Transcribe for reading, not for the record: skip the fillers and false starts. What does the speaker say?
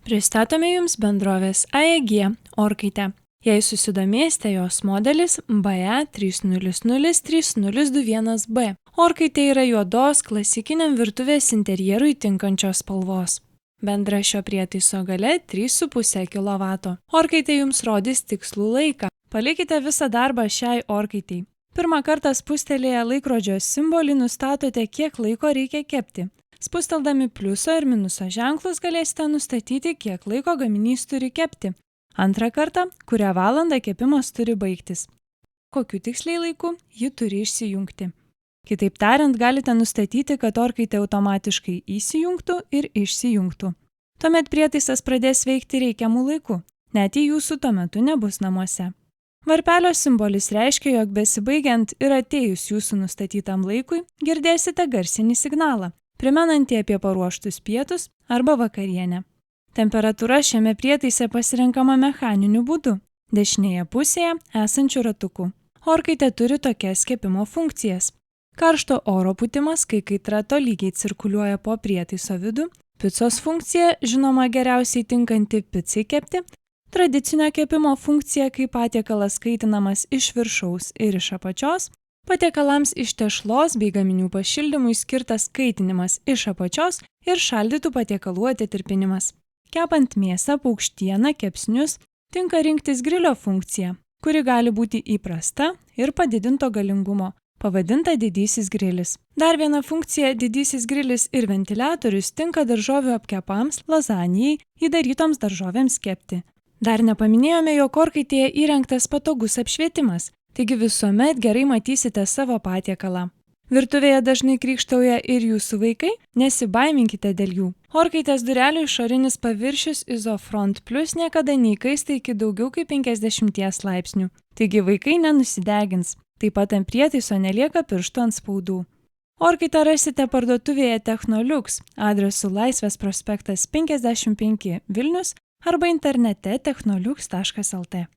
Pristatome Jums bendrovės AEG orkaitę. Jei susidomėsite, jos modelis BE3003021B. Orkaitė yra juodos klasikiniam virtuvės interjerui tinkančios spalvos. Bendra šio prietaiso galia 3,5 kW. Orkaitė Jums rodys tikslų laiką. Palikite visą darbą šiai orkaitei. Pirmą kartą spustelėję laikrodžio simbolį nustatote, kiek laiko reikia kepti. Spusteldami pliuso ir minuso ženklus galėsite nustatyti, kiek laiko gaminys turi kepti. Antrą kartą, kurią valandą kepimas turi baigtis. Kokiu tiksliai laiku ji turi išsijungti. Kitaip tariant, galite nustatyti, kad orkaitė automatiškai įsijungtų ir išsijungtų. Tuomet prietaisas pradės veikti reikiamų laiku, net jei jūsų tuo metu nebus namuose. Varpelio simbolis reiškia, jog besibaigiant ir atėjus jūsų nustatytam laikui, girdėsite garsinį signalą, primenantį apie paruoštus pietus arba vakarienę. Temperatūra šiame prietaise pasirenkama mechaniniu būdu, dešinėje pusėje esančių ratukų. Orkaitė turi tokias kepimo funkcijas. Karšto oro pūtimas, kai kaitra tolygiai cirkuliuoja po prietaiso vidų, picos funkcija, žinoma geriausiai tinkanti picai kepti, tradicinio kepimo funkcija, kai patiekalas kaitinamas iš viršaus ir iš apačios, patiekalams iš tešlos bei gaminių pašildymui skirtas kaitinimas iš apačios ir šaldytų patiekalų atitirpinimas. Kepant mėsą, paukštieną, kepsnius, tinka rinktis grilio funkciją, kuri gali būti įprasta ir padidinto galingumo, pavadinta didysis grilis. Dar viena funkcija – didysis grilis ir ventiliatorius tinka daržovių apkepams, lazanijai, įdarytoms daržovėms kepti. Dar nepaminėjome, jog orkaitėje įrengtas patogus apšvietimas, taigi visuomet gerai matysite savo patiekalą. Virtuvėje dažnai krykštauja ir jūsų vaikai, nesibaiminkite dėl jų. Orkaitės durelių išorinis paviršius Isofront Plus niekada neįkaista iki daugiau kaip 50 laipsnių, taigi vaikai nenusidegins. Taip pat ant prietaiso nelieka pirštų anspaudų. Orkaitę rasite parduotuvėje Technoliux, adresu Laisvės prospektas 55 Vilnius arba internete technoliux.lt.